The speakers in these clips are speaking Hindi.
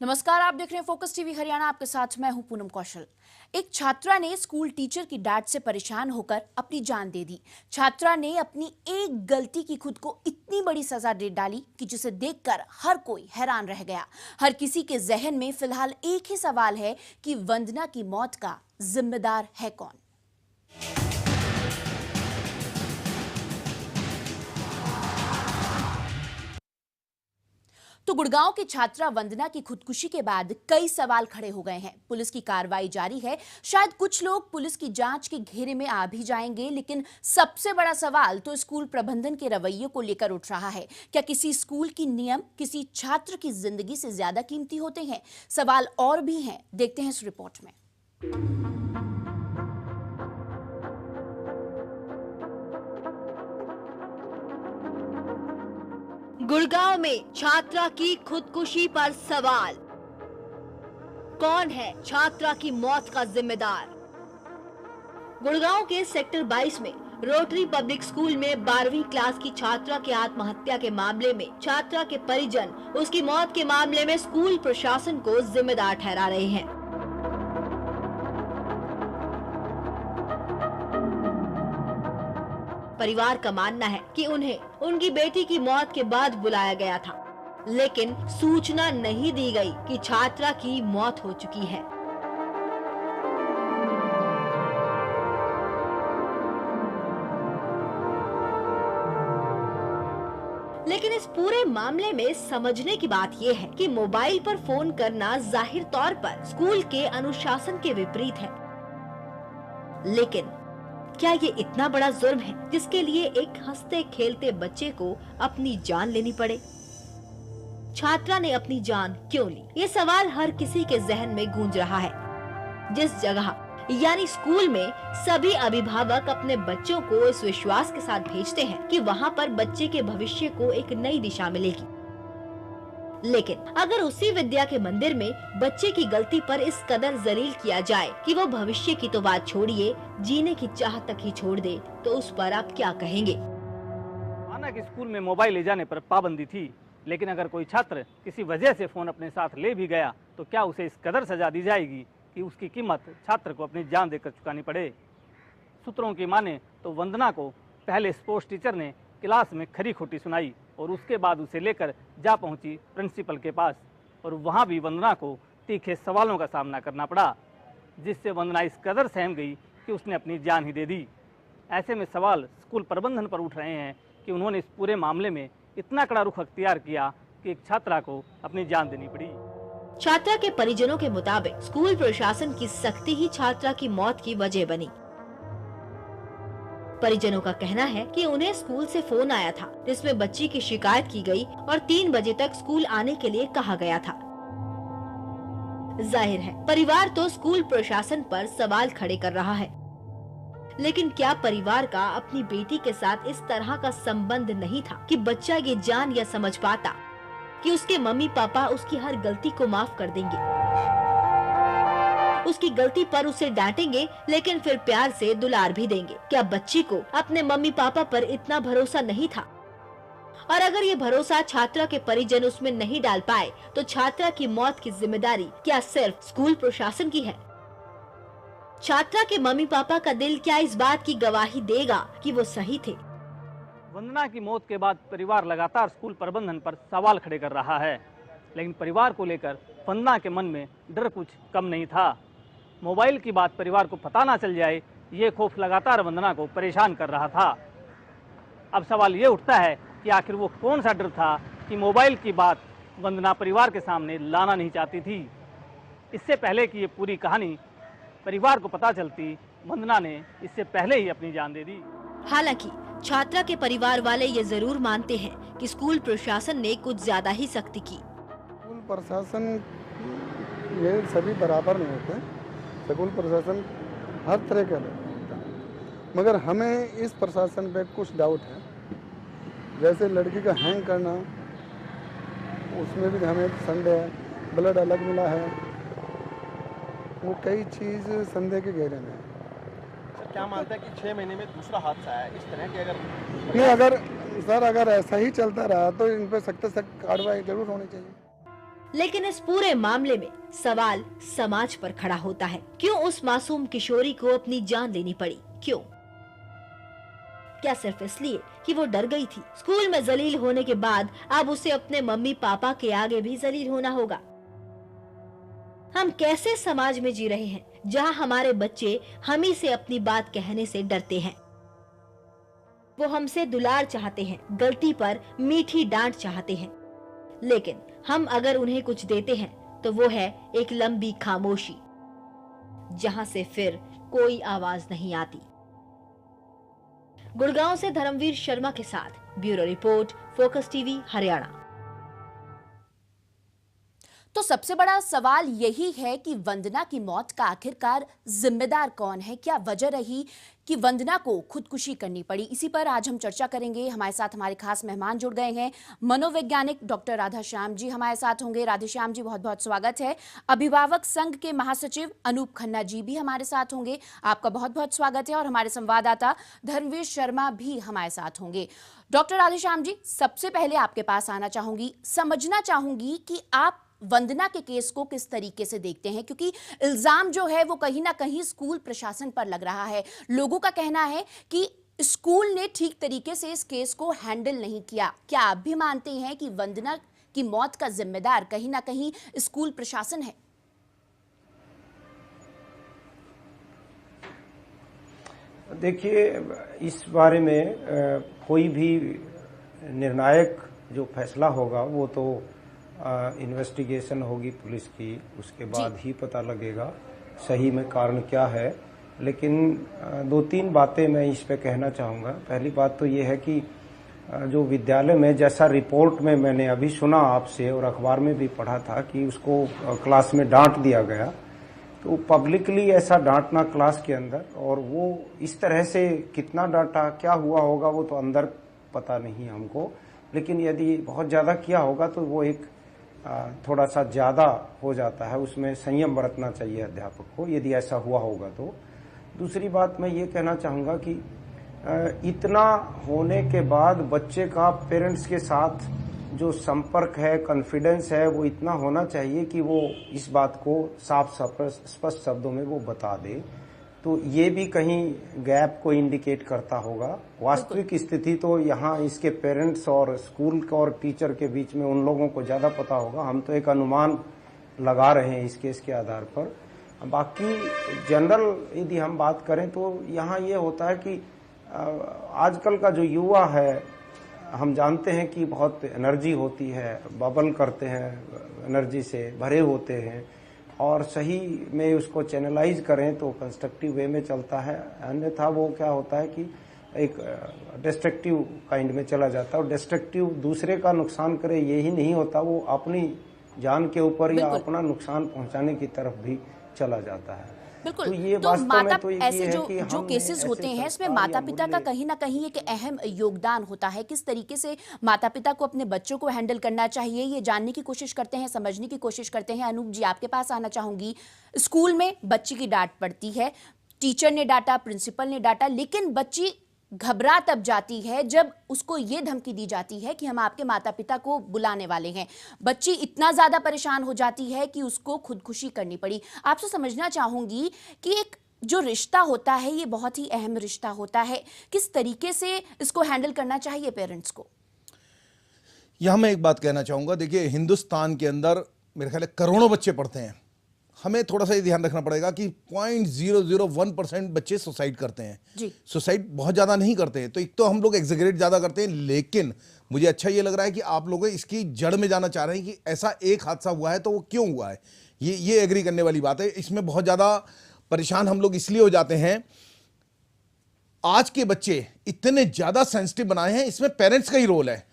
नमस्कार, आप देख रहे हैं फोकस टीवी हरियाणा। आपके साथ मैं हूं पूनम कौशल। एक छात्रा ने स्कूल टीचर की डांट से परेशान होकर अपनी जान दे दी। छात्रा ने अपनी एक गलती की खुद को इतनी बड़ी सजा दे डाली कि जिसे देखकर हर कोई हैरान रह गया। हर किसी के जहन में फिलहाल एक ही सवाल है कि वंदना की मौत का जिम्मेदार है कौन। तो गुड़गांव की छात्रा वंदना की खुदकुशी के बाद कई सवाल खड़े हो गए हैं। पुलिस की कार्रवाई जारी है। शायद कुछ लोग पुलिस की जांच के घेरे में आ भी जाएंगे, लेकिन सबसे बड़ा सवाल तो स्कूल प्रबंधन के रवैये को लेकर उठ रहा है। क्या किसी स्कूल की नियम किसी छात्र की जिंदगी से ज्यादा कीमती होते हैं? सवाल और भी हैं, देखते हैं इस रिपोर्ट में। गुड़गांव में छात्रा की खुदकुशी पर सवाल। कौन है छात्रा की मौत का जिम्मेदार? गुड़गांव के सेक्टर 22 में रोटरी पब्लिक स्कूल में 12वीं क्लास की छात्रा के आत्महत्या के मामले में छात्रा के परिजन उसकी मौत के मामले में स्कूल प्रशासन को जिम्मेदार ठहरा रहे हैं। परिवार का मानना है कि उन्हें उनकी बेटी की मौत के बाद बुलाया गया था, लेकिन सूचना नहीं दी गई कि छात्रा की मौत हो चुकी है। लेकिन इस पूरे मामले में समझने की बात यह है कि मोबाइल पर फोन करना जाहिर तौर पर स्कूल के अनुशासन के विपरीत है, लेकिन क्या ये इतना बड़ा जुर्म है जिसके लिए एक हंसते खेलते बच्चे को अपनी जान लेनी पड़े? छात्रा ने अपनी जान क्यों ली? ये सवाल हर किसी के जहन में गूंज रहा है। जिस जगह यानी स्कूल में सभी अभिभावक अपने बच्चों को इस विश्वास के साथ भेजते हैं कि वहाँ पर बच्चे के भविष्य को एक नई दिशा मिलेगी, लेकिन अगर उसी विद्या के मंदिर में बच्चे की गलती पर इस कदर जलील किया जाए कि वो भविष्य की तो बात छोड़िए, जीने की चाह तक ही छोड़ दे, तो उस पर आप क्या कहेंगे? माना कि स्कूल में मोबाइल ले जाने पर पाबंदी थी, लेकिन अगर कोई छात्र किसी वजह से फोन अपने साथ ले भी गया तो क्या उसे इस कदर सजा दी जाएगी कि उसकी कीमत छात्र को अपनी जान देकर चुकानी पड़े? सूत्रों की माने तो वंदना को पहले स्पोर्ट्स टीचर ने क्लास में खरी खोटी सुनाई और उसके बाद उसे लेकर जा पहुंची प्रिंसिपल के पास, और वहां भी वंदना को तीखे सवालों का सामना करना पड़ा, जिससे वंदना इस कदर सहम गई कि उसने अपनी जान ही दे दी। ऐसे में सवाल स्कूल प्रबंधन पर उठ रहे हैं कि उन्होंने इस पूरे मामले में इतना कड़ा रुख अख्तियार किया कि एक छात्रा को अपनी जान देनी पड़ी। छात्रा के परिजनों के मुताबिक स्कूल प्रशासन की सख्ती ही छात्रा की मौत की वजह बनी। परिजनों का कहना है कि उन्हें स्कूल से फोन आया था जिसमें बच्ची की शिकायत की गई और 3 बजे तक स्कूल आने के लिए कहा गया था। जाहिर है परिवार तो स्कूल प्रशासन पर सवाल खड़े कर रहा है, लेकिन क्या परिवार का अपनी बेटी के साथ इस तरह का संबंध नहीं था कि बच्चा ये जान या समझ पाता कि उसके मम्मी पापा उसकी हर गलती को माफ कर देंगे, उसकी गलती पर उसे डांटेंगे लेकिन फिर प्यार से दुलार भी देंगे? क्या बच्ची को अपने मम्मी पापा पर इतना भरोसा नहीं था? और अगर ये भरोसा छात्रा के परिजन उसमें नहीं डाल पाए तो छात्रा की मौत की जिम्मेदारी क्या सिर्फ स्कूल प्रशासन की है? छात्रा के मम्मी पापा का दिल क्या इस बात की गवाही देगा कि वो सही थे? वंदना की मौत के बाद परिवार लगातार स्कूल प्रबंधन पर सवाल खड़े कर रहा है, लेकिन परिवार को लेकर वंदना के मन में डर कुछ कम नहीं था। मोबाइल की बात परिवार को पता ना चल जाए, ये खौफ लगातार वंदना को परेशान कर रहा था। अब सवाल ये उठता है कि आखिर वो कौन सा डर था कि मोबाइल की बात वंदना परिवार के सामने लाना नहीं चाहती थी। इससे पहले कि ये पूरी कहानी परिवार को पता चलती, वंदना ने इससे पहले ही अपनी जान दे दी। हालांकि छात्रा के परिवार वाले ये जरूर मानते हैं कि स्कूल प्रशासन ने कुछ ज्यादा ही सख्ती की। स्कूल प्रशासन ये सभी बराबर नहीं होते, स्कूल प्रशासन हर तरह का होता है, मगर हमें इस प्रशासन पे कुछ डाउट है। जैसे लड़की का हैंग करना, उसमें भी हमें संदेह है, ब्लड अलग मिला है, वो कई चीज़ संदेह के घेरे में है। सर क्या मानते हैं कि 6 महीने में दूसरा हादसा है इस तरह के? अगर ऐसा ही चलता रहा तो इन पर सख्त कार्रवाई जरूर होनी चाहिए। लेकिन इस पूरे मामले में सवाल समाज पर खड़ा होता है। क्यों उस मासूम किशोरी को अपनी जान लेनी पड़ी? क्यों? क्या सिर्फ इसलिए कि वो डर गई थी? स्कूल में जलील होने के बाद अब उसे अपने मम्मी पापा के आगे भी जलील होना होगा। हम कैसे समाज में जी रहे हैं जहां हमारे बच्चे हम ही से अपनी बात कहने से डरते हैं? वो हमसे दुलार चाहते हैं, गलती पर मीठी डांट चाहते हैं, लेकिन हम अगर उन्हें कुछ देते हैं तो वो है एक लंबी खामोशी, जहां से फिर कोई आवाज नहीं आती। गुड़गांव से धर्मवीर शर्मा के साथ bureau report, focus TV Haryana. तो सबसे बड़ा सवाल यही है कि वंदना की मौत का आखिरकार जिम्मेदार कौन है? क्या वजह रही कि वंदना को खुदकुशी करनी पड़ी? इसी पर आज हम चर्चा करेंगे। हमारे साथ हमारे खास मेहमान जुड़ गए हैं। मनोवैज्ञानिक डॉक्टर राधाश्याम जी हमारे साथ होंगे। राधेश्याम जी, बहुत बहुत स्वागत है। अभिभावक संघ के महासचिव अनूप खन्ना जी भी हमारे साथ होंगे, आपका बहुत बहुत स्वागत है। और हमारे संवाददाता धर्मवीर शर्मा भी हमारे साथ होंगे। डॉक्टर राधेश्याम जी, सबसे पहले आपके पास आना चाहूंगी, समझना चाहूंगी कि आप वंदना के केस को किस तरीके से देखते हैं, क्योंकि इल्जाम जो है वो कहीं ना कहीं स्कूल प्रशासन पर लग रहा है। लोगों का कहना है कि स्कूल ने ठीक तरीके से इस केस को हैंडल नहीं किया। क्या आप भी मानते हैं कि वंदना की मौत का जिम्मेदार कहीं ना कहीं स्कूल प्रशासन है? देखिए, इस बारे में कोई भी निर्णायक जो फैसला होगा वो तो इन्वेस्टिगेशन होगी पुलिस की, उसके बाद ही पता लगेगा सही में कारण क्या है। लेकिन दो तीन बातें मैं इस पे कहना चाहूँगा। पहली बात तो ये है कि जो विद्यालय में, जैसा रिपोर्ट में मैंने अभी सुना आपसे और अखबार में भी पढ़ा था कि उसको क्लास में डांट दिया गया, तो पब्लिकली ऐसा डांटना क्लास के अंदर, और वो इस तरह से कितना डांटा, क्या हुआ होगा वो तो अंदर पता नहीं हमको, लेकिन यदि बहुत ज़्यादा किया होगा तो वो एक थोड़ा सा ज़्यादा हो जाता है। उसमें संयम बरतना चाहिए अध्यापक को, यदि ऐसा हुआ होगा तो। दूसरी बात मैं ये कहना चाहूँगा कि इतना होने के बाद बच्चे का पेरेंट्स के साथ जो संपर्क है, कॉन्फिडेंस है, वो इतना होना चाहिए कि वो इस बात को साफ स्पष्ट शब्दों में वो बता दे। तो ये भी कहीं गैप को इंडिकेट करता होगा। वास्तविक स्थिति तो यहाँ इसके पेरेंट्स और स्कूल और टीचर के बीच में उन लोगों को ज़्यादा पता होगा। हम तो एक अनुमान लगा रहे हैं इस केस के आधार पर। बाकी जनरल यदि हम बात करें तो यहाँ ये होता है कि आजकल का जो युवा है, हम जानते हैं कि बहुत एनर्जी होती है, बबल करते हैं, एनर्जी से भरे होते हैं, और सही में उसको चैनलाइज करें तो कंस्ट्रक्टिव वे में चलता है। अन्यथा वो क्या होता है कि एक डिस्ट्रक्टिव काइंड में चला जाता है। और डिस्ट्रक्टिव दूसरे का नुकसान करे यही नहीं होता, वो अपनी जान के ऊपर या अपना नुकसान पहुंचाने की तरफ भी चला जाता है। बिल्कुल। तो ये तो माता तो ऐसे जो केसेस होते हैं इसमें माता पिता का कहीं ना कहीं एक अहम योगदान होता है। किस तरीके से माता पिता को अपने बच्चों को हैंडल करना चाहिए, ये जानने की कोशिश करते हैं, समझने की कोशिश करते हैं। अनूप जी, आपके पास आना चाहूंगी। स्कूल में बच्ची की डांट पड़ती है, टीचर ने डांटा, प्रिंसिपल ने डांटा, लेकिन बच्ची घबरा तब जाती है जब उसको ये धमकी दी जाती है कि हम आपके माता पिता को बुलाने वाले हैं। बच्ची इतना ज्यादा परेशान हो जाती है कि उसको खुदकुशी करनी पड़ी। आपसे समझना चाहूंगी कि एक जो रिश्ता होता है ये बहुत ही अहम रिश्ता होता है, किस तरीके से इसको हैंडल करना चाहिए पेरेंट्स को? यहां मैं एक बात कहना चाहूंगा। देखिए, हिंदुस्तान के अंदर मेरे ख्याल है करोड़ों बच्चे पढ़ते हैं। हमें थोड़ा सा ये ध्यान रखना पड़ेगा कि 0.001% बच्चे सुसाइड करते हैं जी। सुसाइड बहुत ज़्यादा नहीं करते हैं। तो एक तो हम लोग एग्जेगरेट ज़्यादा करते हैं, लेकिन मुझे अच्छा ये लग रहा है कि आप लोग इसकी जड़ में जाना चाह रहे हैं कि ऐसा एक हादसा हुआ है तो वो क्यों हुआ है। ये एग्री करने वाली बात है। इसमें बहुत ज़्यादा परेशान हम लोग इसलिए हो जाते हैं, आज के बच्चे इतने ज़्यादा सेंसिटिव बनाए हैं, इसमें पेरेंट्स का ही रोल है।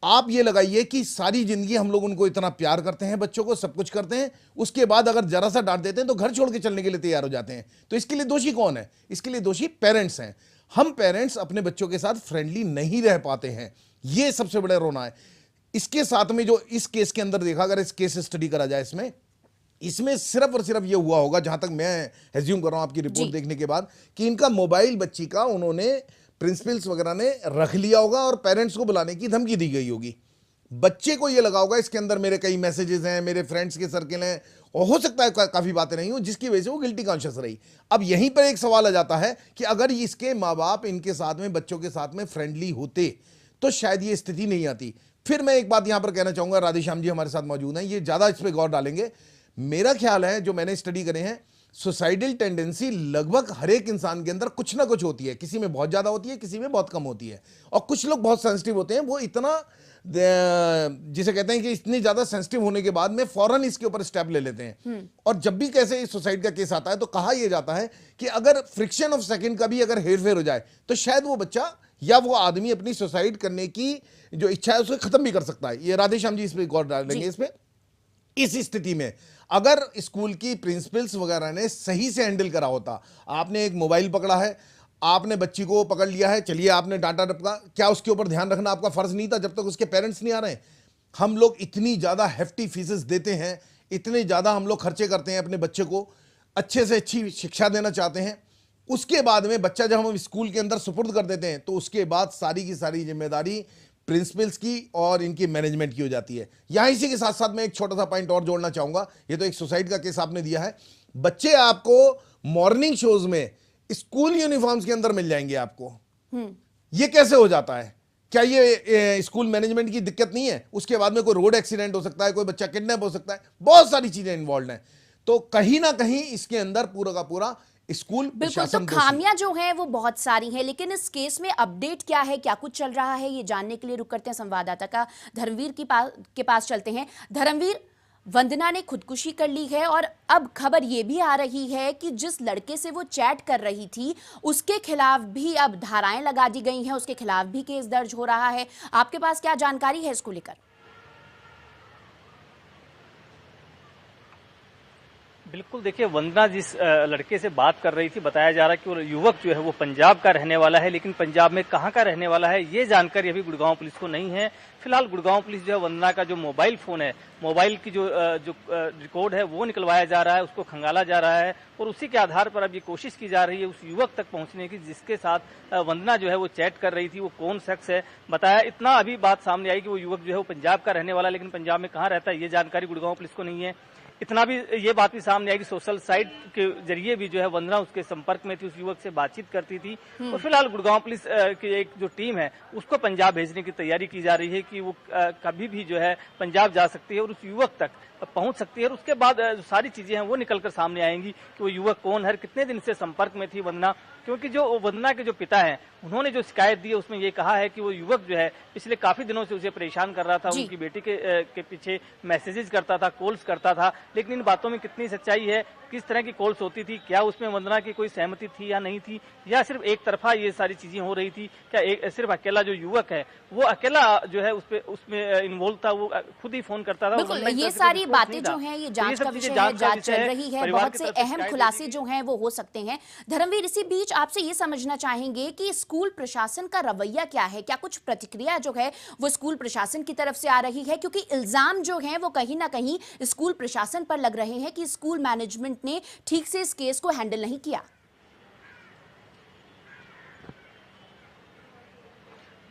आप ये लगाइए कि सारी जिंदगी हम लोग उनको इतना प्यार करते हैं, बच्चों को सब कुछ करते हैं, उसके बाद अगर जरा सा डांट देते हैं तो घर छोड़ के चलने के लिए तैयार हो जाते हैं। तो इसके लिए दोषी कौन है? इसके लिए दोषी पेरेंट्स हैं। हम पेरेंट्स अपने बच्चों के साथ फ्रेंडली नहीं रह पाते हैं, ये सबसे बड़ा रोना है। इसके साथ में जो इस केस के अंदर देखा, अगर इस केस स्टडी करा जाए, इसमें सिर्फ और सिर्फ ये हुआ होगा, जहां तक मैं एज्यूम कर रहा हूं आपकी रिपोर्ट देखने के बाद, कि इनका मोबाइल बच्ची का उन्होंने प्रिंसिपल्स वगैरह ने रख लिया होगा और पेरेंट्स को बुलाने की धमकी दी गई होगी। बच्चे को ये लगा होगा इसके अंदर मेरे कई मैसेजेस हैं, मेरे फ्रेंड्स के सर्किल हैं, और हो सकता है काफी बातें नहीं हो जिसकी वजह से वो गिल्टी कॉन्शियस रही। अब यहीं पर एक सवाल आ जाता है कि अगर इसके माँ बाप इनके साथ में, बच्चों के साथ में फ्रेंडली होते तो शायद ये स्थिति नहीं आती। फिर मैं एक बात यहां पर कहना चाहूंगा, राधेश्याम जी हमारे साथ मौजूद हैं, ये ज्यादा इस पर गौर डालेंगे। मेरा ख्याल है, जो मैंने स्टडी करे हैं, सुसाइडल टेंडेंसी लगभग हर एक इंसान के अंदर कुछ ना कुछ होती है। किसी में बहुत ज्यादा होती है, किसी में बहुत कम होती है, और कुछ लोग बहुत सेंसिटिव होते हैं। वो इतना, जिसे कहते हैं कि इतनी ज्यादा सेंसिटिव होने के बाद में फौरन इसके ऊपर स्टेप ले लेते हैं। और जब भी कैसे सुसाइड का केस आता है तो कहा यह जाता है कि अगर फ्रिक्शन ऑफ सेकंड का भी अगर हेरफेर हो जाए तो शायद वो बच्चा या वो आदमी अपनी सुसाइड करने की जो इच्छा है उसे खत्म भी कर सकता है। ये राधेश्याम जी इस पे गौर डालेंगे। इस पे, इस स्थिति में अगर स्कूल की प्रिंसिपल्स वगैरह ने सही से हैंडल करा होता, आपने एक मोबाइल पकड़ा है, आपने बच्ची को पकड़ लिया है, चलिए आपने डांटा डपका, क्या उसके ऊपर ध्यान रखना आपका फर्ज नहीं था जब तक उसके पेरेंट्स नहीं आ रहे हैं? हम लोग इतनी ज्यादा हेफ्टी फीसेस देते हैं, इतने ज्यादा हम लोग खर्चे करते हैं अपने बच्चे को, अच्छे से अच्छी शिक्षा देना चाहते हैं, उसके बाद में बच्चा जब हम स्कूल के अंदर सुपुर्द कर देते हैं तो उसके बाद सारी की सारी जिम्मेदारी प्रिंसिपल्स की और इनकी मैनेजमेंट की हो जाती है। यहां इसी के साथ साथ मैं एक छोटा सा पॉइंट और जोड़ना चाहूंगा। ये तो एक सुसाइड का केस आपने दिया है, बच्चे आपको मॉर्निंग शोज में स्कूल यूनिफॉर्म्स के अंदर मिल जाएंगे आपको। ये कैसे हो जाता है? क्या ये स्कूल मैनेजमेंट की दिक्कत नहीं है? उसके बाद में कोई रोड एक्सीडेंट हो सकता है, कोई बच्चा किडनैप हो सकता है, बहुत सारी चीजें इन्वॉल्व हैं। तो कहीं ना कहीं इसके अंदर पूरा का पूरा स्कूल बिल्कुल। तो प्रशासन दोषी। खामियां जो हैं वो बहुत सारी हैं, लेकिन इस केस में अपडेट क्या है, क्या कुछ चल रहा है, ये जानने के लिए रुक करते हैं संवाददाता का धर्मवीर के पास चलते हैं। धर्मवीर, वंदना ने खुदकुशी कर ली है और अब खबर ये भी आ रही है कि जिस लड़के से वो चैट कर रही थी उसके खिलाफ भी अब धाराएं लगा दी गई हैं, उसके खिलाफ भी केस दर्ज हो रहा है। आपके पास क्या जानकारी है इसको लेकर? बिल्कुल, देखिए वंदना जिस लड़के से बात कर रही थी, बताया जा रहा है कि वो युवक जो है वो पंजाब का रहने वाला है, लेकिन पंजाब में कहाँ का रहने वाला है ये जानकारी अभी गुड़गांव पुलिस को नहीं है। फिलहाल गुड़गांव पुलिस जो है वंदना का जो मोबाइल फोन है, मोबाइल की जो रिकॉर्ड है वो निकलवाया जा रहा है, उसको खंगाला जा रहा है और उसी के आधार पर अब ये कोशिश की जा रही है उस युवक तक पहुंचने की जिसके साथ वंदना जो है वो चैट कर रही थी। वो कौन शख्स है, बताया इतना अभी बात सामने आई कि वो युवक जो है वो पंजाब का रहने वाला है, लेकिन पंजाब में कहाँ रहता है ये जानकारी गुड़गांव पुलिस को नहीं है। इतना भी ये बात भी सामने आई कि सोशल साइट के जरिए भी जो है वंदना उसके संपर्क में थी, उस युवक से बातचीत करती थी। और फिलहाल गुड़गांव पुलिस की एक जो टीम है उसको पंजाब भेजने की तैयारी की जा रही है कि वो कभी भी जो है पंजाब जा सकती है और उस युवक तक पहुंच सकती है। और उसके बाद जो सारी चीजें हैं वो निकलकर सामने आएंगी कि वो युवक कौन है, कितने दिन से संपर्क में थी वंदना। क्योंकि जो वंदना के जो पिता हैं उन्होंने जो शिकायत दी है उसमें ये कहा है कि वो युवक जो है पिछले काफी दिनों से उसे परेशान कर रहा था, उनकी बेटी के पीछे मैसेजेस करता था, कॉल्स करता था। लेकिन इन बातों में कितनी सच्चाई है, किस तरह की कॉल्स होती थी, क्या उसमें वंदना की कोई सहमति थी या नहीं थी, या सिर्फ एक तरफा ये सारी चीजें हो रही थी, क्या सिर्फ अकेला जो युवक है वो अकेला जो है उसमें इन्वॉल्व था, वो खुद ही फोन करता था। बिल्कुल, ये सारी बातें जो हैं ये जांच का विषय है, जांच चल रही है, बहुत से अहम खुलासे जो हैं वो हो सकते हैं। धर्मवीर, इसी बीच आपसे ये समझना चाहेंगे कि स्कूल प्रशासन का रवैया क्या है, क्या कुछ प्रतिक्रिया जो है वो स्कूल प्रशासन की तरफ से आ रही है? क्योंकि इल्जाम जो हैं वो कहीं ना कहीं स्कूल प्रशासन पर लग रहे हैं कि स्कूल मैनेजमेंट ने ठीक से इस केस को हैंडल नहीं किया।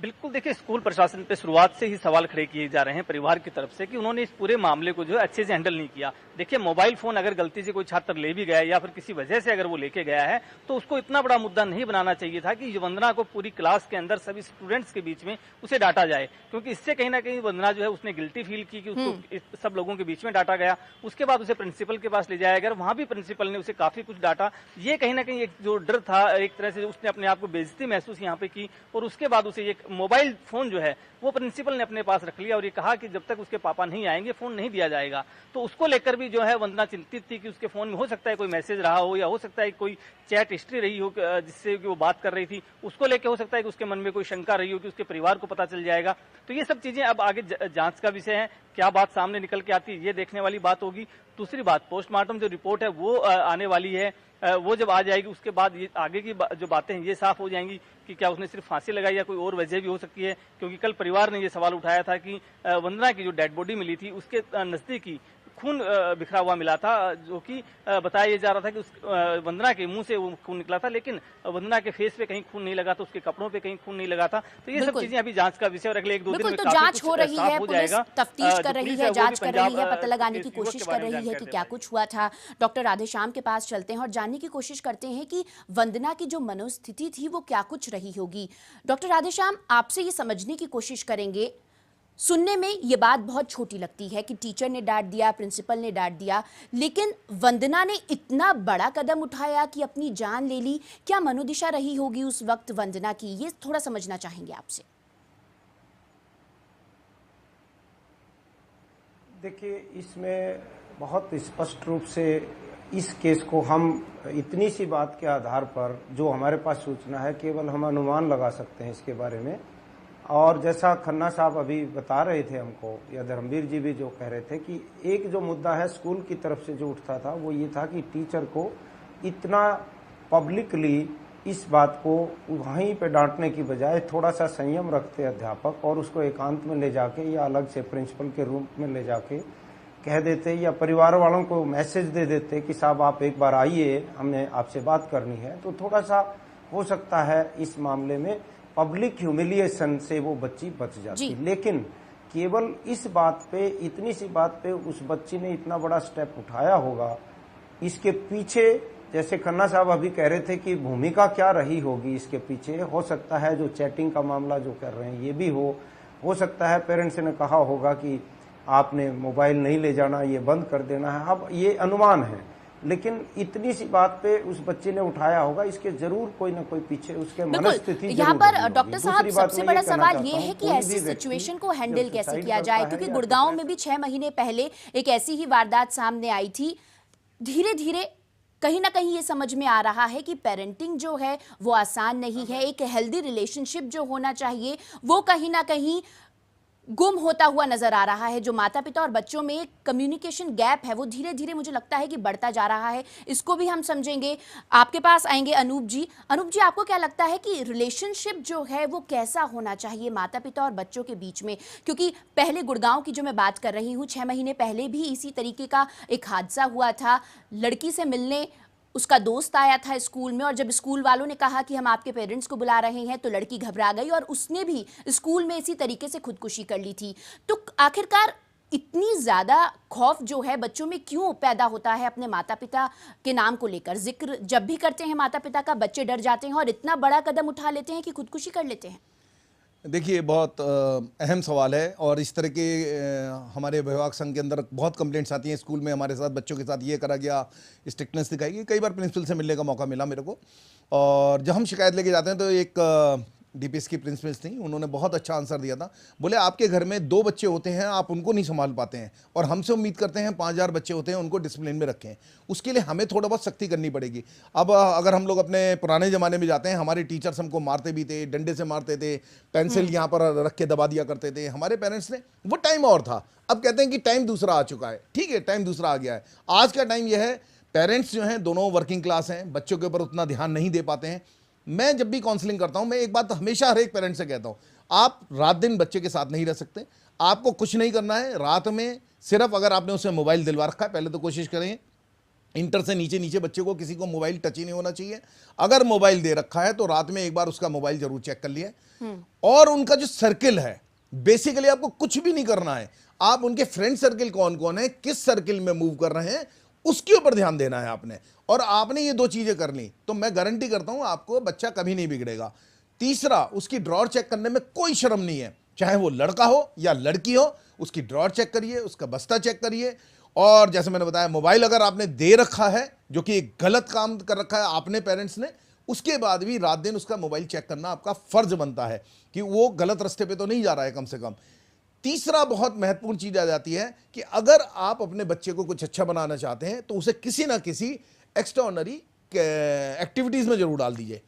बिल्कुल, देखिए स्कूल प्रशासन पे शुरुआत से ही सवाल खड़े किए जा रहे हैं परिवार की तरफ से कि उन्होंने इस पूरे मामले को जो है अच्छे से हैंडल नहीं किया। देखिए मोबाइल फोन अगर गलती से कोई छात्र ले भी गया या फिर किसी वजह से अगर वो लेके गया है तो उसको इतना बड़ा मुद्दा नहीं बनाना चाहिए था कि वंदना को पूरी क्लास के अंदर सभी स्टूडेंट्स के बीच में उसे डांटा जाए, क्योंकि इससे कहीं ना कहीं वंदना जो है उसने गिल्टी फील की कि उसको सब लोगों के बीच में डांटा गया। उसके बाद उसे प्रिंसिपल के पास ले जाया गया, वहां भी प्रिंसिपल ने उसे काफी कुछ डांटा। ये कहीं ना कहीं एक जो डर था, एक तरह से उसने अपने आप को बेइज्जती महसूस यहाँ पे की और उसके बाद उसे एक मोबाइल फोन जो है वो प्रिंसिपल ने अपने पास रख लिया और ये कहा कि जब तक उसके पापा नहीं आएंगे फोन नहीं दिया जाएगा। तो उसको लेकर भी जो है वंदना चिंतित थी कि उसके फोन में हो सकता है कोई मैसेज रहा हो या हो सकता है कोई चैट हिस्ट्री रही हो जिससे वो बात कर रही थी, उसको लेकर हो सकता है कि उसके मन में कोई शंका रही हो कि उसके परिवार को पता चल जाएगा। तो ये सब चीजें अब आगे जांच का विषय है, क्या बात सामने निकल के आती है ये देखने वाली बात होगी। दूसरी बात, पोस्टमार्टम जो रिपोर्ट है वो आने वाली है, वो जब आ जाएगी उसके बाद ये आगे की जो बातें हैं ये साफ हो जाएंगी कि क्या उसने सिर्फ फांसी लगाई या कोई और वजह भी हो सकती है। क्योंकि कल परिवार ने ये सवाल उठाया था कि वंदना की जो डेड बॉडी मिली थी उसके नजदीकी खून बिखरा हुआ मिला था, जो कि बताया जा रहा था कि उस वंदना के मुंह से वो खून निकला था, लेकिन वंदना के फेस पे कहीं खून नहीं लगा था, उसके कपड़ों पे कहीं खून नहीं लगा था। तो ये सब बिल्कुल। चीजें अभी जांच का विषय और अगले 1-2 दिन बिल्कुल, में तो काफी जांच कुछ हो रही साफ है, हो पुलिस जाएगा। तफ्तीश जो कर रही पुलिस है, वो भी जांच कर रही पंजाब, है, पता लगाने की इस युवक कोशिश के कर बारे में रही है जानकारी कि दे क्या पाएगी। कुछ हुआ था। डॉक्टर राधेश्याम के पास चलते हैं और जानने की कोशिश करते हैं कि वंदना की जो मनोस्थिति थी वो क्या कुछ रही होगी। डॉक्टर राधेश्याम, आपसे ये समझने की कोशिश करेंगे, सुनने में ये बात बहुत छोटी लगती है कि टीचर ने डांट दिया, प्रिंसिपल ने डांट दिया, लेकिन वंदना ने इतना बड़ा कदम उठाया कि अपनी जान ले ली। क्या मनोदिशा रही होगी उस वक्त वंदना की, ये थोड़ा समझना चाहेंगे आपसे। देखिए, इसमें बहुत स्पष्ट रूप से इस केस को हम इतनी सी बात के आधार पर जो हमारे पास सूचना है, केवल हम अनुमान लगा सकते हैं इसके बारे में। और जैसा खन्ना साहब अभी बता रहे थे हमको, या धर्मवीर जी भी जो कह रहे थे, कि एक जो मुद्दा है स्कूल की तरफ से जो उठता था वो ये था कि टीचर को इतना पब्लिकली इस बात को वहीं पे डांटने की बजाय थोड़ा सा संयम रखते अध्यापक और उसको एकांत में ले जाके या अलग से प्रिंसिपल के रूम में ले जाके कह देते, या परिवार वालों को मैसेज दे देते कि साहब आप एक बार आइए, हमने आपसे बात करनी है, तो थोड़ा सा हो सकता है इस मामले में पब्लिक ह्यूमिलिएशन से वो बच्ची बच जाती। लेकिन केवल इस बात पे, इतनी सी बात पे उस बच्ची ने इतना बड़ा स्टेप उठाया होगा, इसके पीछे जैसे खन्ना साहब अभी कह रहे थे कि भूमिका क्या रही होगी इसके पीछे, हो सकता है जो चैटिंग का मामला जो कर रहे हैं ये भी हो सकता है पेरेंट्स ने कहा होगा कि आपने मोबाइल नहीं ले जाना, ये बंद कर देना है। अब ये अनुमान है, लेकिन इतनी सी बात पे उस बच्चे ने उठाया होगा, इसके जरूर कोई ना कोई पीछे उसके मनस्थिति यहाँ पर डॉक्टर साहब सबसे बड़ा सवाल ये है कि ऐसी सिचुएशन को हैंडल कैसे किया जाए, क्योंकि गुड़गांव में भी 6 महीने पहले एक ऐसी ही वारदात सामने आई थी। धीरे धीरे कहीं ना कहीं ये समझ में आ रहा है कि पेरेंटिंग जो है वो आसान नहीं है। एक हेल्दी रिलेशनशिप जो होना चाहिए वो कहीं ना कहीं गुम होता हुआ नजर आ रहा है। जो माता पिता और बच्चों में एक कम्युनिकेशन गैप है वो धीरे धीरे मुझे लगता है कि बढ़ता जा रहा है। इसको भी हम समझेंगे। आपके पास आएंगे अनूप जी। अनूप जी, आपको क्या लगता है कि रिलेशनशिप जो है वो कैसा होना चाहिए माता पिता और बच्चों के बीच में? क्योंकि पहले गुड़गांव की जो मैं बात कर रही हूँ, 6 महीने पहले भी इसी तरीके का एक हादसा हुआ था। लड़की से मिलने उसका दोस्त आया था स्कूल में, और जब स्कूल वालों ने कहा कि हम आपके पेरेंट्स को बुला रहे हैं तो लड़की घबरा गई और उसने भी स्कूल में इसी तरीके से खुदकुशी कर ली थी। तो आखिरकार इतनी ज्यादा खौफ जो है बच्चों में क्यों पैदा होता है अपने माता पिता के नाम को लेकर? जिक्र जब भी करते हैं माता पिता का, बच्चे डर जाते हैं और इतना बड़ा कदम उठा लेते हैं कि खुदकुशी कर लेते हैं। देखिए, बहुत अहम सवाल है और इस तरह के हमारे विभाग संघ के अंदर बहुत कंप्लेंट्स आती हैं। स्कूल में हमारे साथ बच्चों के साथ ये करा गया, स्ट्रिक्टनेस दिखाई गई। कई बार प्रिंसिपल से मिलने का मौका मिला मेरे को, और जब हम शिकायत लेके जाते हैं तो एक डीपीएस की प्रिंसिपल थी, उन्होंने बहुत अच्छा आंसर दिया था। बोले आपके घर में 2 बच्चे होते हैं, आप उनको नहीं संभाल पाते हैं, और हमसे उम्मीद करते हैं 5000 बच्चे होते हैं, उनको डिसिप्लिन में रखें। उसके लिए हमें थोड़ा बहुत सख्ती करनी पड़ेगी। अब अगर हम लोग अपने पुराने ज़माने में जाते हैं, हमारे टीचर्स हमको मारते भी थे, डंडे से मारते थे, पेंसिल यहाँ पर रख के दबा दिया करते थे हमारे पेरेंट्स ने। वो टाइम और था। अब कहते हैं कि टाइम दूसरा आ चुका है। ठीक है, टाइम दूसरा आ गया है। आज का टाइम यह है, पेरेंट्स जो हैं दोनों वर्किंग क्लास हैं, बच्चों के ऊपर उतना ध्यान नहीं दे पाते हैं। मैं जब भी काउंसलिंग करता हूं, मैं एक बात हमेशा हर एक पेरेंट से कहता हूं, आप रात दिन बच्चे के साथ नहीं रह सकते। आपको कुछ नहीं करना है रात में। सिर्फ अगर आपने उसे मोबाइल दिलवा रखा है, पहले तो कोशिश करें इंटर से नीचे नीचे बच्चे को किसी को मोबाइल टच ही नहीं होना चाहिए। अगर मोबाइल दे रखा है तो रात में एक बार उसका मोबाइल जरूर चेक कर लिया। और उनका जो सर्किल है, बेसिकली आपको कुछ भी नहीं करना है। आप उनके फ्रेंड सर्किल कौन कौन है, किस सर्किल में मूव कर रहे हैं, उसके ऊपर ध्यान देना है आपने। और आपने ये 2 चीजें कर ली तो मैं गारंटी करता हूं आपको बच्चा कभी नहीं बिगड़ेगा। तीसरा, उसकी ड्रॉर चेक करने में कोई शर्म नहीं है, चाहे वो लड़का हो या लड़की हो। उसकी ड्रॉर चेक करिए, उसका बस्ता चेक करिए। और जैसे मैंने बताया, मोबाइल अगर आपने दे रखा है, जो कि एक गलत काम कर रखा है आपने पेरेंट्स ने, उसके बाद भी रात दिन उसका मोबाइल चेक करना आपका फर्ज बनता है कि वो गलत रास्ते पे तो नहीं जा रहा है कम से कम। तीसरा बहुत महत्वपूर्ण चीज आ जाती है कि अगर आप अपने बच्चे को कुछ अच्छा बनाना चाहते हैं तो उसे किसी ना किसी एक्स्ट्राऑर्डिनरी एक्टिविटीज में जरूर डाल दीजिए।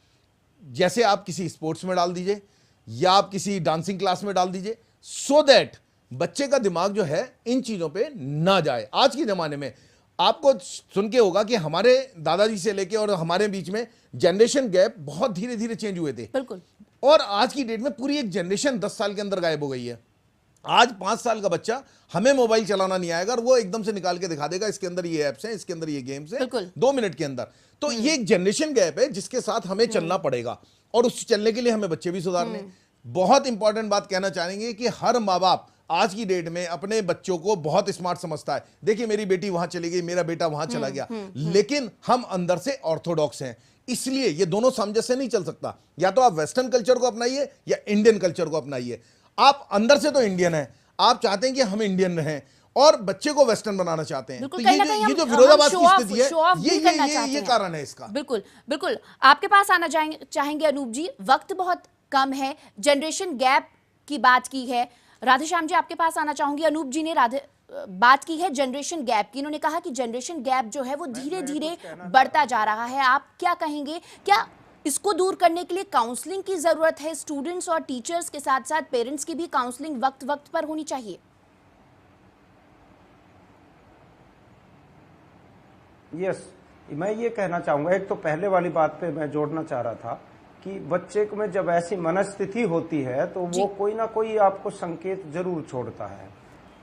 जैसे आप किसी स्पोर्ट्स में डाल दीजिए या आप किसी डांसिंग क्लास में डाल दीजिए, सो दैट बच्चे का दिमाग जो है इन चीजों पे ना जाए। आज के जमाने में आपको सुन के होगा कि हमारे दादाजी से लेके और हमारे बीच में जनरेशन गैप बहुत धीरे धीरे चेंज हुए थे। बिल्कुल। और आज की डेट में पूरी एक जनरेशन 10 साल के अंदर गायब हो गई है। आज 5 साल का बच्चा हमें मोबाइल चलाना नहीं आएगा और वो एकदम से निकाल के दिखा देगा इसके अंदर ये ऐप्स हैं, इसके अंदर ये गेम्स हैं, बिल्कुल। 2 मिनट के अंदर। तो ये एक जनरेशन गैप है जिसके साथ हमें चलना पड़ेगा और उस चलने के लिए हमें बच्चे भी सुधारने। बहुत इंपॉर्टेंट बात कहना चाहेंगे कि हर माँ बाप आज की डेट में अपने बच्चों को बहुत स्मार्ट समझता है। देखिए मेरी बेटी वहां चली गई, मेरा बेटा वहां चला गया, लेकिन हम अंदर से ऑर्थोडॉक्स हैं, इसलिए ये दोनों सामंजस्य नहीं चल सकता। या तो आप वेस्टर्न कल्चर को अपनाइए या इंडियन कल्चर को अपनाइए। आप अंदर से तो इंडियन हैं, आप चाहते हैं कि हम इंडियन रहें और बच्चे को वेस्टर्न बनाना चाहते हैं। तो ये जो विरोधाभास की स्थिति है, ये कारण है इसका। बिल्कुल बिल्कुल। आपके पास आना चाहेंगे अनूप जी, वक्त बहुत कम है, जनरेशन गैप की बात की है। राधेश्याम जी आपके पास आना चाहूंगी। अनूप जी ने बात की है जनरेशन गैप की, इन्होंने कहा कि जनरेशन गैप जो है वो धीरे धीरे बढ़ता जा रहा है। आप क्या कहेंगे, क्या इसको दूर करने के लिए काउंसलिंग की जरूरत है? स्टूडेंट्स और टीचर्स के साथ साथ पेरेंट्स की भी काउंसलिंग वक्त वक्त पर होनी चाहिए। यस, मैं ये कहना चाहूंगा, एक तो पहले वाली बात पे मैं जोड़ना चाह रहा था कि बच्चे में जब ऐसी मनस्थिति होती है तो वो कोई ना कोई आपको संकेत जरूर छोड़ता है।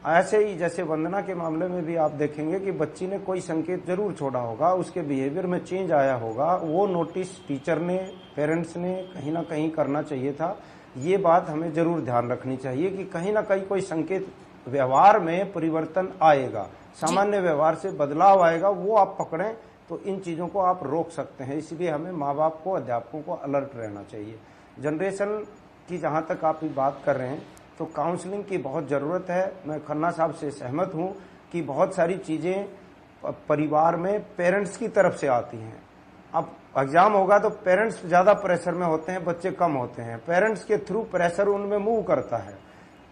ऐसे ही जैसे वंदना के मामले में भी आप देखेंगे कि बच्ची ने कोई संकेत जरूर छोड़ा होगा, उसके बिहेवियर में चेंज आया होगा, वो नोटिस टीचर ने, पेरेंट्स ने कहीं ना कहीं करना चाहिए था। ये बात हमें जरूर ध्यान रखनी चाहिए कि कहीं ना कहीं कोई संकेत, व्यवहार में परिवर्तन आएगा, सामान्य व्यवहार से बदलाव आएगा, वो आप पकड़ें तो इन चीजों को आप रोक सकते हैं। इसलिए हमें माँ बाप को, अध्यापकों को अलर्ट रहना चाहिए। जनरेशन की जहाँ तक आप बात कर रहे हैं तो काउंसलिंग की बहुत ज़रूरत है। मैं खन्ना साहब से सहमत हूँ कि बहुत सारी चीज़ें परिवार में पेरेंट्स की तरफ से आती हैं। अब एग्जाम होगा तो पेरेंट्स ज़्यादा प्रेशर में होते हैं, बच्चे कम होते हैं, पेरेंट्स के थ्रू प्रेशर उनमें मूव करता है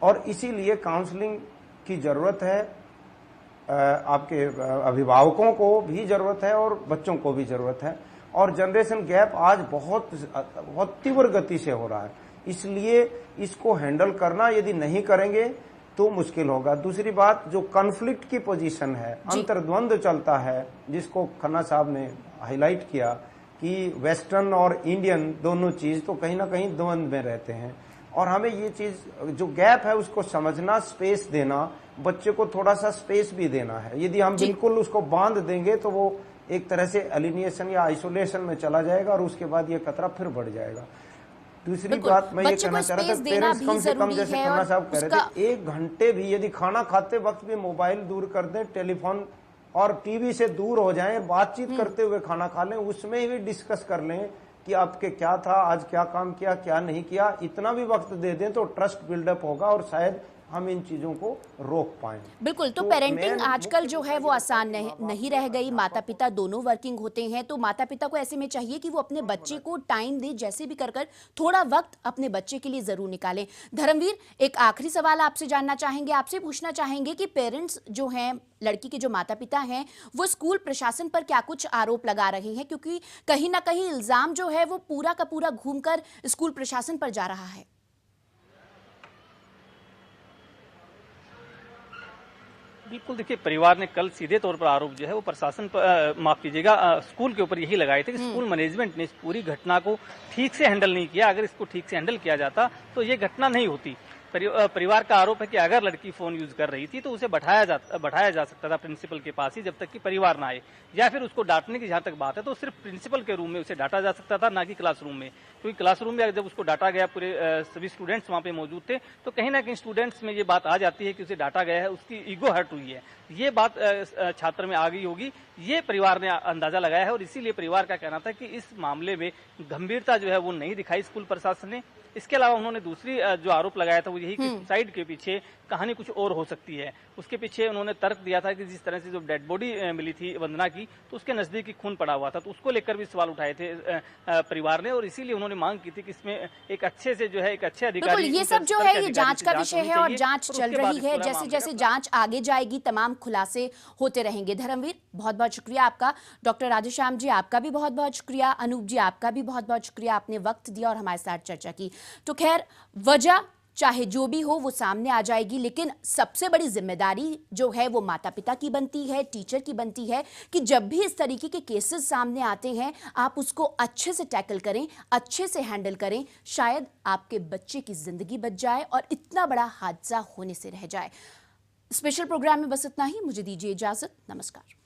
और इसीलिए काउंसलिंग की ज़रूरत है। आपके अभिभावकों को भी जरूरत है और बच्चों को भी जरूरत है। और जनरेशन गैप आज बहुत तीव्र गति से हो रहा है, इसलिए इसको हैंडल करना यदि नहीं करेंगे तो मुश्किल होगा। दूसरी बात, जो कॉन्फ्लिक्ट की पोजीशन है, अंतर्द्वंद चलता है, जिसको खन्ना साहब ने हाईलाइट किया कि वेस्टर्न और इंडियन दोनों चीज तो कहीं ना कहीं द्वंद में रहते हैं और हमें ये चीज जो गैप है उसको समझना, स्पेस देना, बच्चे को थोड़ा सा स्पेस भी देना है। यदि हम बिल्कुल उसको बांध देंगे तो वो एक तरह से एलिनिएशन या आइसोलेशन में चला जाएगा और उसके बाद ये खतरा फिर बढ़ जाएगा। दूसरी बात मैं ये कहना चाह रहा था, पेरेंट्स कम से कम, जैसे खन्ना साहब कह रहे थे, 1 घंटे भी यदि खाना खाते वक्त भी मोबाइल दूर कर दें, टेलीफोन और टीवी से दूर हो जाएं, बातचीत करते हुए खाना खा लें, उसमें भी डिस्कस कर लें कि आपके क्या था, आज क्या काम किया, क्या नहीं किया, इतना भी वक्त दे दें तो ट्रस्ट बिल्डअप होगा और शायद हम इन चीजों को रोक पाएं। बिल्कुल। तो पेरेंटिंग आजकल जो है वो आसान नहीं रह गई। माता पिता दोनों वर्किंग होते हैं, तो माता पिता को ऐसे में चाहिए कि वो अपने बच्चे को टाइम दे, जैसे भी कर थोड़ा वक्त अपने बच्चे के लिए जरूर निकालें। धर्मवीर, एक आखिरी सवाल आपसे जानना चाहेंगे, आपसे पूछना चाहेंगे कि पेरेंट्स जो हैं, लड़की के जो माता पिता हैं, वो स्कूल प्रशासन पर क्या कुछ आरोप लगा रहे हैं, क्योंकि कहीं ना कहीं इल्जाम जो है वो पूरा का पूरा घूमकर स्कूल प्रशासन पर जा रहा है। बिल्कुल, देखिए परिवार ने कल सीधे तौर पर आरोप जो है वो प्रशासन पर, माफ कीजिएगा, स्कूल के ऊपर यही लगाए थे कि स्कूल मैनेजमेंट ने इस पूरी घटना को ठीक से हैंडल नहीं किया। अगर इसको ठीक से हैंडल किया जाता तो ये घटना नहीं होती। परिवार का आरोप है कि अगर लड़की फोन यूज कर रही थी तो उसे बैठाया जा सकता था प्रिंसिपल के पास ही, जब तक कि परिवार ना आए, या फिर उसको डांटने की जहां तक बात है तो सिर्फ प्रिंसिपल के रूम में उसे डांटा जा सकता था, ना कि क्लासरूम में। क्योंकि क्लासरूम में जब उसको डांटा गया, पूरे सभी स्टूडेंट्स वहां पे मौजूद थे, तो कहीं ना कहीं स्टूडेंट्स में ये बात आ जाती है कि उसे डांटा गया है, उसकी ईगो हर्ट हुई है, ये बात छात्र में आ गई होगी, ये परिवार ने अंदाजा लगाया है। और इसीलिए परिवार का कहना था कि इस मामले में गंभीरता जो है वो नहीं दिखाई स्कूल प्रशासन ने। इसके अलावा उन्होंने दूसरी जो आरोप लगाया था वो यही कि सुसाइड के पीछे कहानी कुछ और हो सकती है। उसके पीछे उन्होंने तर्क दिया था कि जिस तरह से जो डेड बॉडी मिली थी वंदना की, तो उसके नजदीक ही खून पड़ा हुआ था, तो उसको लेकर भी सवाल उठाए थे परिवार ने, और इसीलिए उन्होंने मांग की थी कि इसमें एक अच्छे से जो है एक अच्छे अधिकारी, ये सब जो है ये जांच का विषय है और जांच चल रही है। जैसे जैसे जांच आगे जाएगी तमाम खुलासे होते रहेंगे। धर्मवीर, बहुत बहुत शुक्रिया आपका। डॉक्टर राधेश्याम जी, आपका भी बहुत बहुत शुक्रिया। अनूप जी, आपका भी बहुत बहुत शुक्रिया, आपने वक्त दिया और हमारे साथ चर्चा की। तो खैर, वजह चाहे जो भी हो वो सामने आ जाएगी, लेकिन सबसे बड़ी जिम्मेदारी जो है वो माता पिता की बनती है, टीचर की बनती है कि जब भी इस तरीके के केसेस सामने आते हैं आप उसको अच्छे से टैकल करें, अच्छे से हैंडल करें। शायद आपके बच्चे की जिंदगी बच जाए और इतना बड़ा हादसा होने से रह जाए। स्पेशल प्रोग्राम में बस इतना ही। मुझे दीजिए इजाजत। नमस्कार।